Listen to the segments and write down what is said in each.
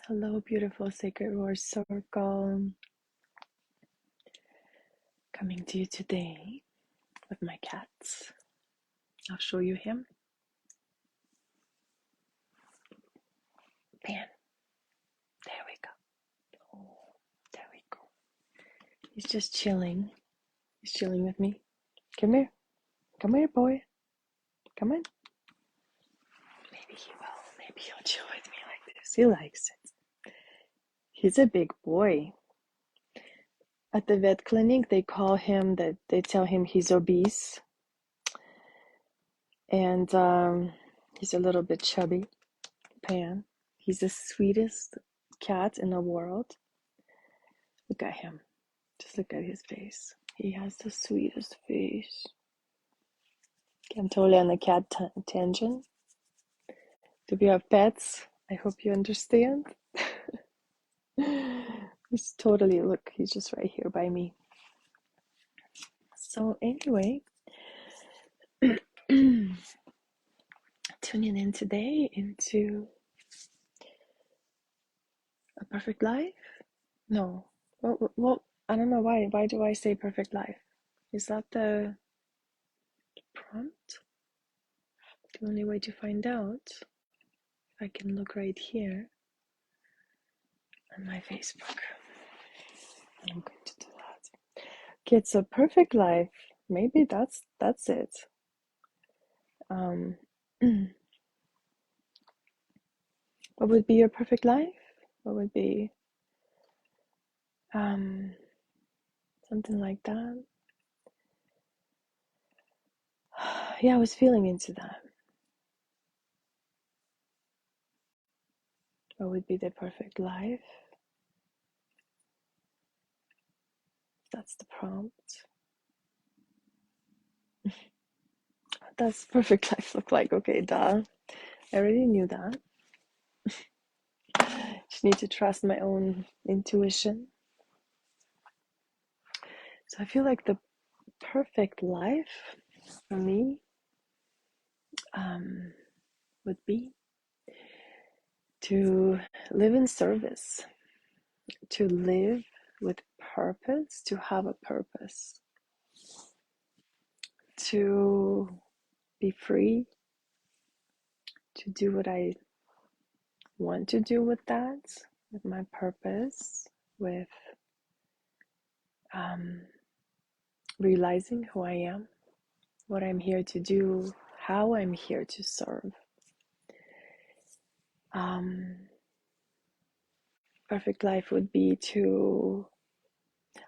Hello, beautiful Sacred War Circle. Coming to you today with my cats. I'll show you him. Pan. There we go. Oh, there we go. He's just chilling. He's chilling with me. Come here. Come here, boy. Come on. Maybe he will. Maybe he'll chill with me like this. He likes it. He's a big boy. At the vet clinic, they tell him he's obese. And he's a little bit chubby. Pan. He's the sweetest cat in the world. Look at him. Just look at his face. He has the sweetest face. Okay, I'm totally on the cat tangent. Do we have pets? I hope you understand. He's totally, look, he's just right here by me. So anyway, tuning in today into a perfect life? No. Well, I don't know why. Why do I say perfect life? Is that the prompt? The only way to find out, if I can look right here on my Facebook. I'm going to do that. Okay, it's a perfect life. Maybe that's it. What would be your perfect life? What would be something like that? Yeah, I was feeling into that. What would be the perfect life? That's the prompt. What does perfect life look like? Okay, duh. I already knew that. Just need to trust my own intuition. So I feel like the perfect life for me would be to live in service, to live with purpose, to have a purpose, to be free, to do what I want to do with that, with my purpose, with realizing who I am, what I'm here to do, how I'm here to serve. Perfect life would be to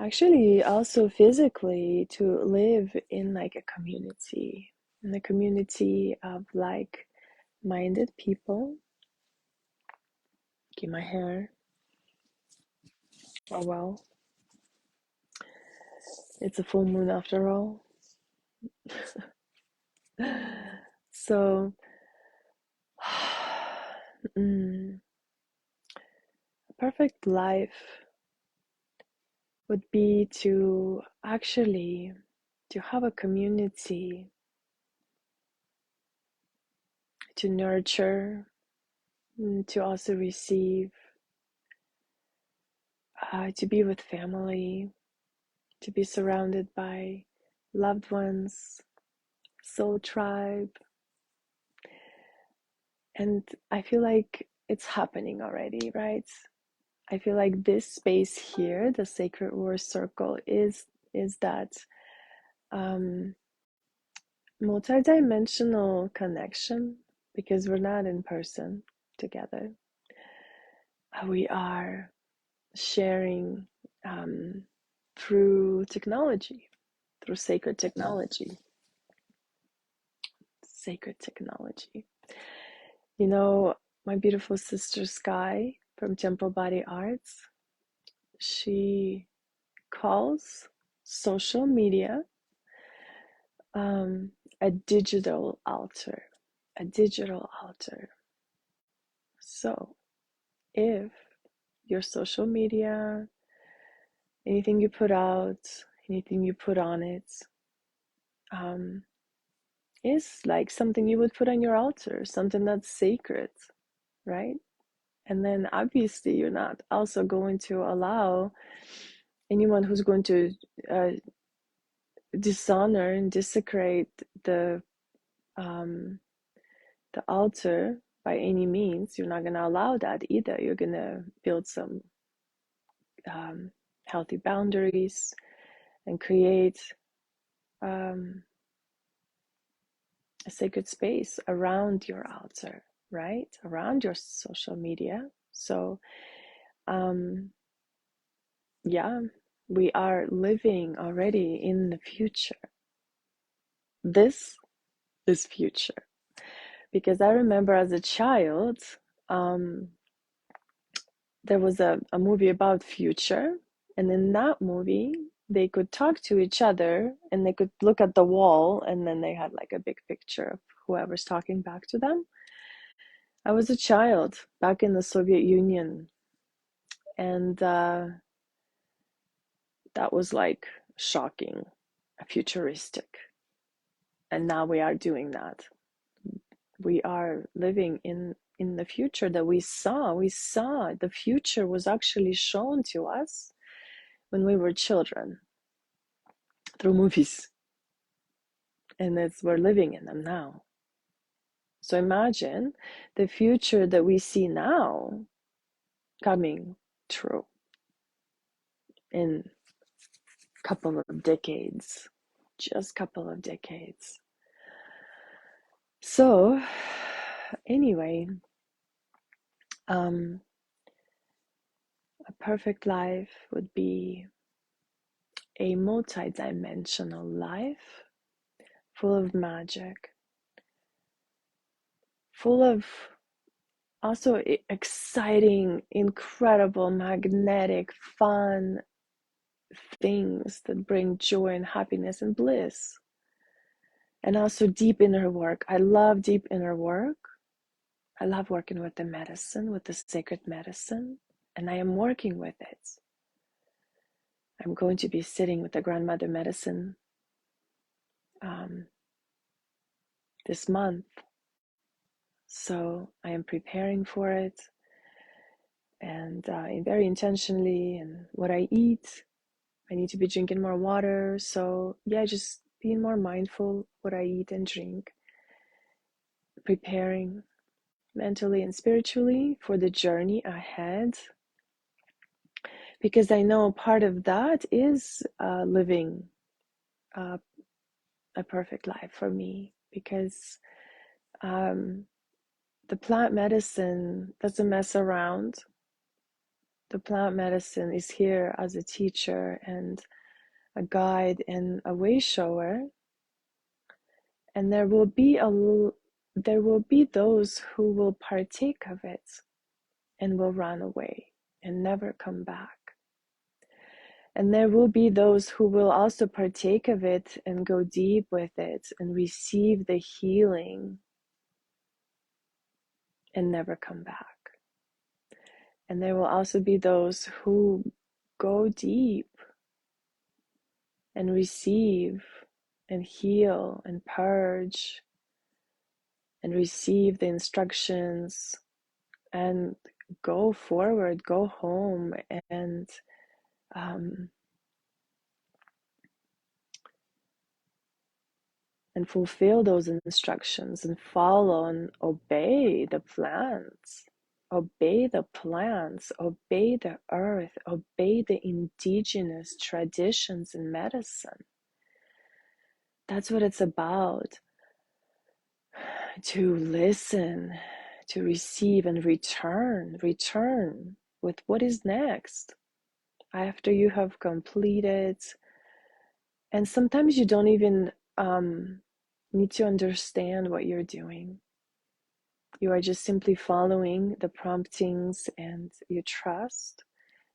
actually also physically to live in like a community, in a community of like-minded people. Okay, my hair. Oh well, it's a full moon after all. So, a perfect life would be to actually to have a community, to nurture, to also receive, to be with family, to be surrounded by loved ones, soul tribe. And I feel like it's happening already, right? I feel like this space here, the Sacred War Circle, is that multidimensional connection, because we're not in person together. We are sharing through technology, through sacred technology. Sacred technology. You know, my beautiful sister Sky from Temple Body Arts, she calls social media a digital altar. A digital altar. So if your social media, anything you put out, anything you put on it, is like something you would put on your altar, something that's sacred, right? And then obviously you're not also going to allow anyone who's going to uh, dishonor and desecrate um, the altar by any means. You're not going to allow that either. You're going to build some healthy boundaries and create um, a sacred space around your altar, right? Around your social media. So, yeah, we are living already in the future. This is future. Because I remember as a child, um, there was a movie about future, and in that movie, they could talk to each other and they could look at the wall, and then they had like a big picture of whoever's talking back to them. I was a child back in the Soviet Union, and that was like shocking, futuristic. And now we are doing that. We are living in the future that we saw. We saw the future was actually shown to us when we were children through movies, and we're living in them now. So imagine the future that we see now coming true in a couple of decades, just a couple of decades. So anyway, a perfect life would be a multi-dimensional life full of magic, full of also exciting, incredible, magnetic, fun things that bring joy and happiness and bliss. And also deep inner work. I love deep inner work. I love working with the medicine, with the sacred medicine, and I am working with it. I'm going to be sitting with the grandmother medicine this month. So I am preparing for it, and very intentionally, and what I eat. I need to be drinking more water. So yeah, just being more mindful what I eat and drink, preparing mentally and spiritually for the journey ahead. Because I know part of that is living a perfect life for me. Because the plant medicine doesn't mess around. The plant medicine is here as a teacher and a guide and a way shower. And there will be those who will partake of it and will run away and never come back. And there will be those who will also partake of it and go deep with it and receive the healing and never come back. And there will also be those who go deep and receive and heal and purge and receive the instructions and go forward, go home, and fulfill those instructions and follow and obey the plants, obey the plants, obey the earth, obey the indigenous traditions in medicine. That's what it's about. To listen, to receive, and return with what is next after you have completed. And sometimes you don't even need to understand what you're doing. You are just simply following the promptings, and you trust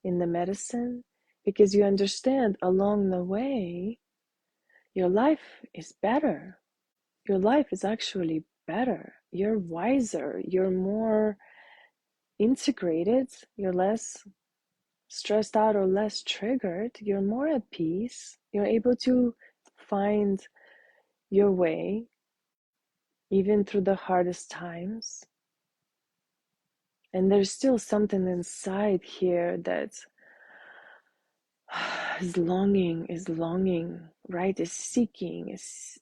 in the medicine because you understand along the way your life is better. Your life is actually better. You're wiser. You're more integrated. You're less stressed out or less triggered. You're more at peace. You're able to find your way even through the hardest times. And there's still something inside here that is longing, right? Is seeking, is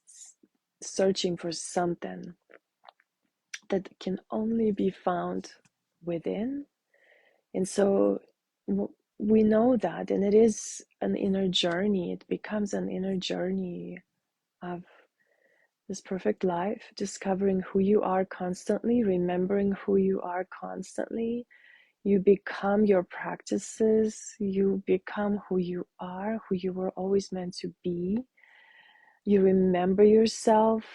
searching for something that can only be found within. And so we know that, and it is an inner journey. It becomes an inner journey of this perfect life, discovering who you are constantly, remembering who you are constantly. You become your practices, you become who you are, who you were always meant to be. You remember yourself,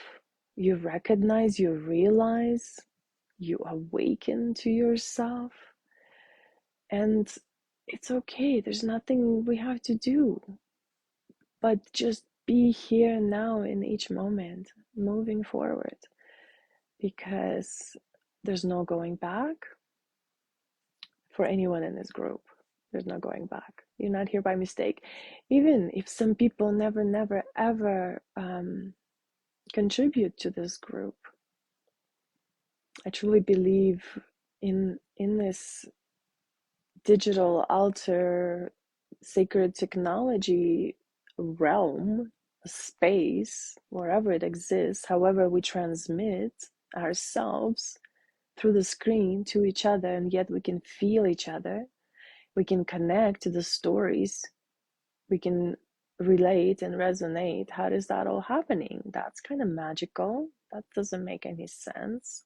you recognize, you realize, you awaken to yourself. And it's okay, there's nothing we have to do, but just be here and now in each moment, moving forward, because there's no going back for anyone in this group. There's no going back. You're not here by mistake. Even if some people never, ever contribute to this group, I truly believe in this digital altar sacred technology realm, space, wherever it exists, however we transmit ourselves through the screen to each other, and yet we can feel each other, we can connect to the stories, we can relate and resonate. How is that all happening? That's kind of magical. That doesn't make any sense.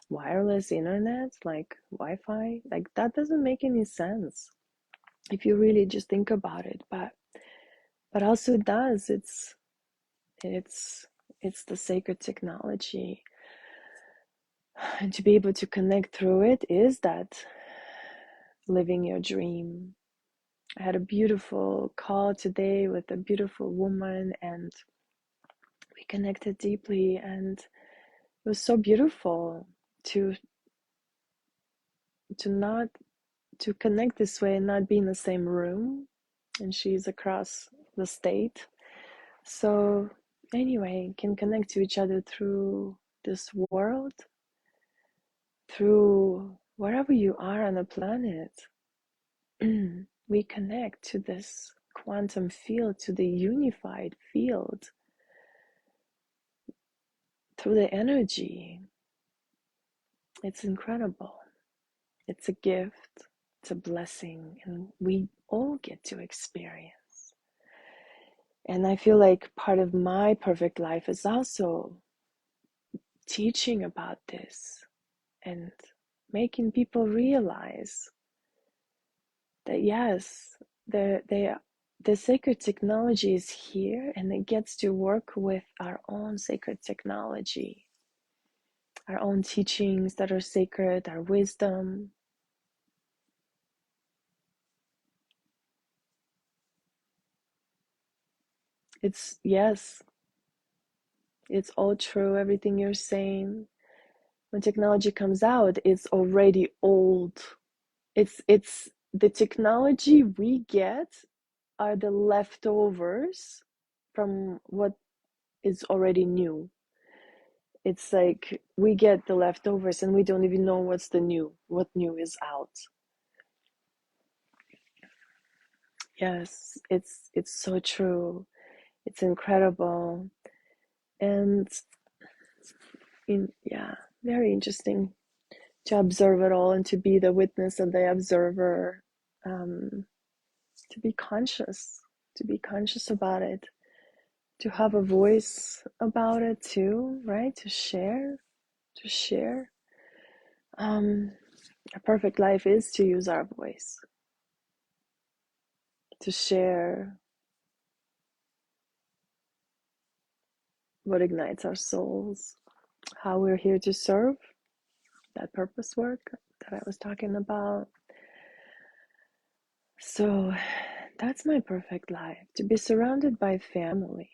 Wireless internet, like Wi-Fi, like that doesn't make any sense if you really just think about it. But also it does. It's the sacred technology, and to be able to connect through it is that living your dream. I had a beautiful call today with a beautiful woman, and we connected deeply, and it was so beautiful to not to connect this way and not be in the same room. And she's across the state, so anyway, can connect to each other through this world, through wherever you are on the planet. We connect to this quantum field, to the unified field, through the energy. It's incredible. It's a gift, it's a blessing, and we all get to experience. And I feel like part of my perfect life is also teaching about this and making people realize that yes, the sacred technology is here, and it gets to work with our own sacred technology, our own teachings that are sacred, our wisdom. Yes, it's all true, everything you're saying. When technology comes out, it's already old. It's the technology we get are the leftovers from what is already new. It's like we get the leftovers and we don't even know what new is out. Yes, it's so true. It's incredible. And yeah, very interesting to observe it all and to be the witness and the observer, to be conscious about it, to have a voice about it too, right? To share. A perfect life is to use our voice, to share what ignites our souls, how we're here to serve, that purpose work that I was talking about. So that's my perfect life, to be surrounded by family,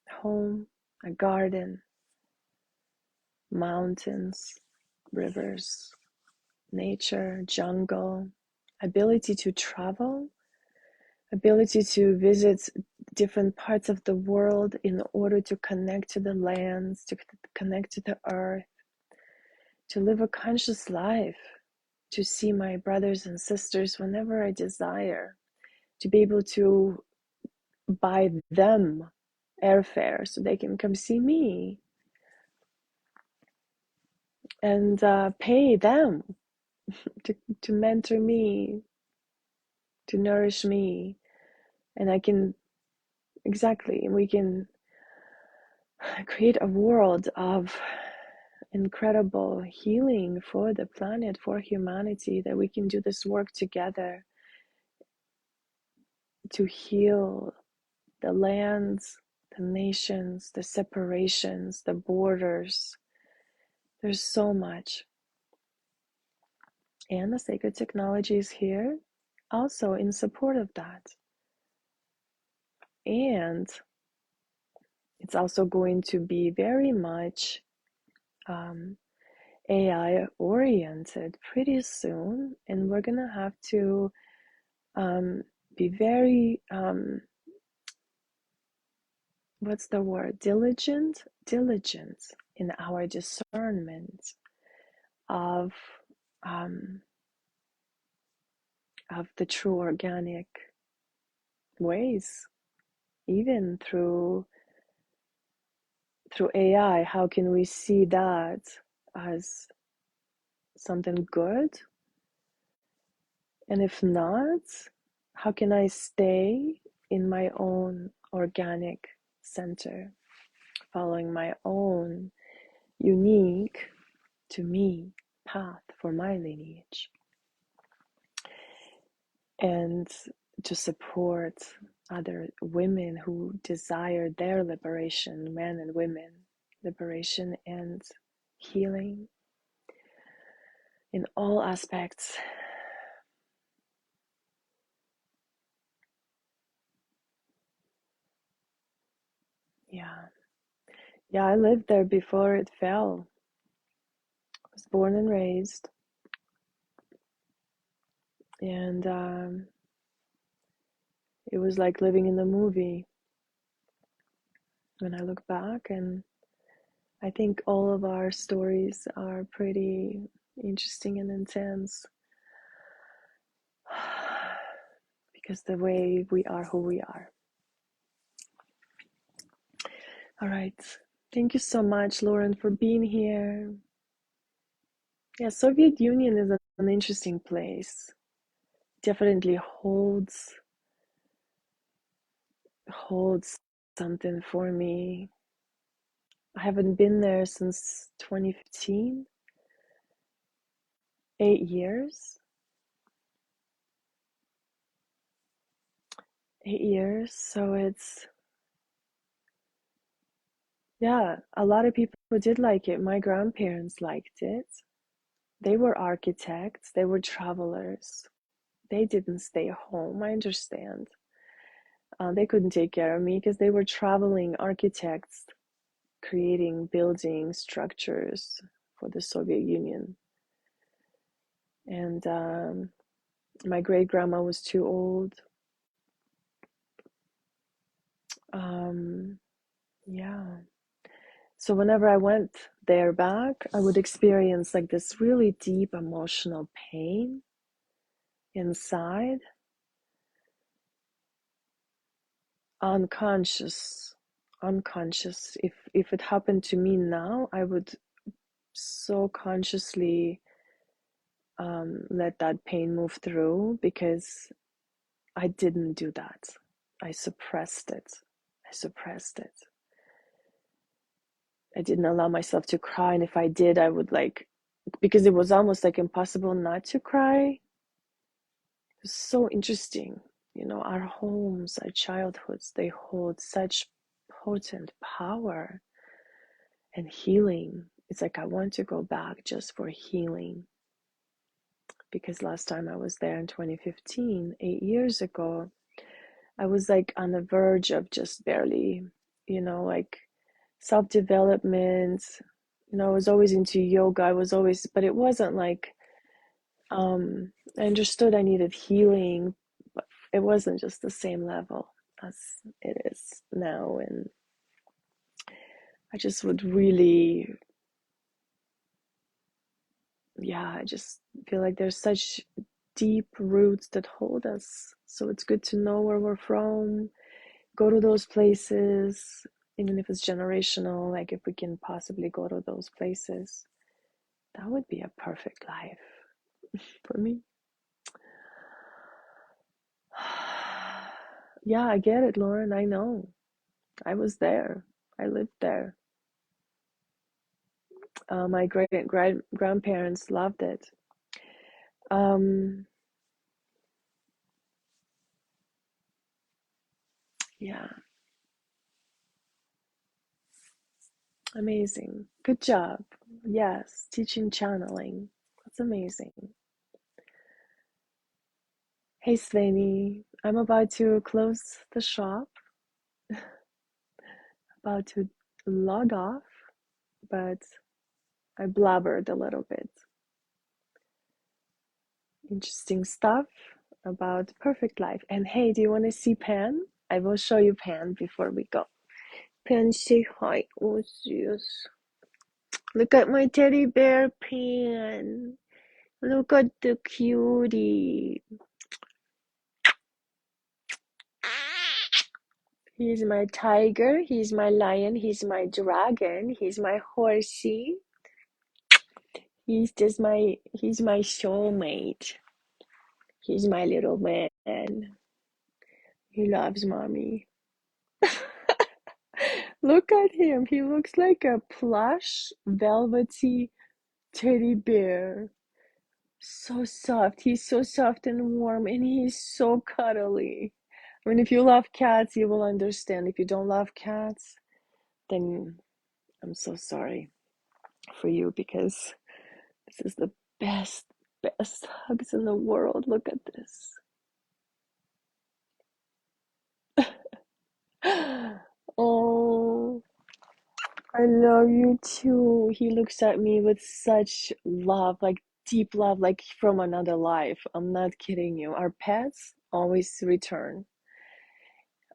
home, a garden, mountains, rivers, nature, jungle, ability to travel, ability to visit different parts of the world in order to connect to the lands, to connect to the earth, to live a conscious life, to see my brothers and sisters whenever I desire, to be able to buy them airfare so they can come see me, and pay them to mentor me, to nourish me. And I can, exactly, we can create a world of incredible healing for the planet, for humanity, that we can do this work together to heal the lands, the nations, the separations, the borders. There's so much. And the sacred technology is here also in support of that. And it's also going to be very much AI oriented pretty soon. And we're going to have to be very, what's the word? Diligent in our discernment of the true organic ways, even through AI. How can we see that as something good? And if not, how can I stay in my own organic center, following my own unique to me path for my lineage, and to support other women who desire their liberation, men and women, liberation and healing in all aspects. Yeah, I lived there before it fell. I was born and raised, and it was like living in the movie when I look back. And I think all of our stories are pretty interesting and intense, because the way we are who we are. All right. Thank you so much, Lauren, for being here. Yeah, Soviet Union is an interesting place. Definitely holds something for me. I haven't been there since 2015. 8 years. 8 years. So it's, yeah, a lot of people did like it. My grandparents liked it. They were architects, they were travelers. They didn't stay home. I understand. They couldn't take care of me because they were traveling architects, creating building structures for the Soviet Union. And my great grandma was too old. Yeah. So whenever I went there back, I would experience like this really deep emotional pain inside, unconscious. If it happened to me now, I would so consciously let that pain move through, because I didn't do that. I suppressed it. I didn't allow myself to cry, and if I did, I would because it was almost like impossible not to cry. It was so interesting. Our homes, our childhoods, they hold such potent power and healing. It's like I want to go back just for healing, because last time I was there in 2015, 8 years ago, I was like on the verge of just barely, like self-development. I was always into yoga. But it wasn't like, I understood I needed healing, but it wasn't just the same level as it is now. And I just would really yeah, I just feel like there's such deep roots that hold us. So it's good to know where we're from, go to those places, even if it's generational, like if we can possibly go to those places, that would be a perfect life for me. Yeah, I get it, Lauren. I know. I was there. I lived there. My grandparents loved it. Um, yeah, amazing. Good job. Yes, teaching channeling. That's amazing. Hey, Sveni, I'm about to close the shop, about to log off, but I blabbered a little bit. Interesting stuff about perfect life. And hey, do you want to see Pan? I will show you Pan before we go. Pan, say hi. Oh, yes. Look at my teddy bear, Pan. Look at the cutie. He's my tiger. He's my lion. He's my dragon. He's my horsey. He's my soulmate. He's my little man. He loves mommy. Look at him. He looks like a plush, velvety teddy bear. So soft. He's so soft and warm, and he's so cuddly. I mean, if you love cats, you will understand. If you don't love cats, then I'm so sorry for you because this is the best hugs in the world. Look at this. Oh, I love you too. He looks at me with such love, like deep love, like from another life. I'm not kidding you. Our pets always return.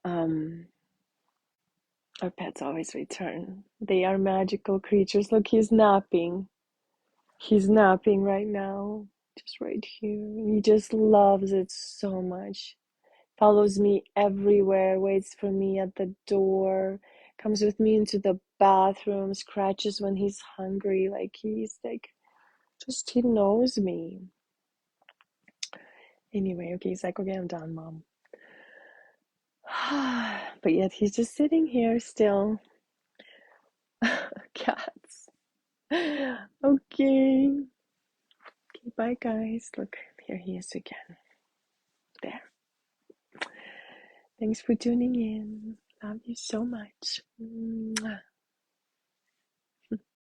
Um, our pets always return. They are magical creatures. Look, he's napping. He's napping right now, just right here. He just loves it so much. Follows me everywhere, waits for me at the door, comes with me into the bathroom, scratches when he's hungry, like he's like, just he knows me. Anyway, okay, he's like, okay, I'm done, mom. But yet he's just sitting here still. Cats. Okay. Okay, bye guys. Look, here he is again. There. Thanks for tuning in. Love you so much. Mwah.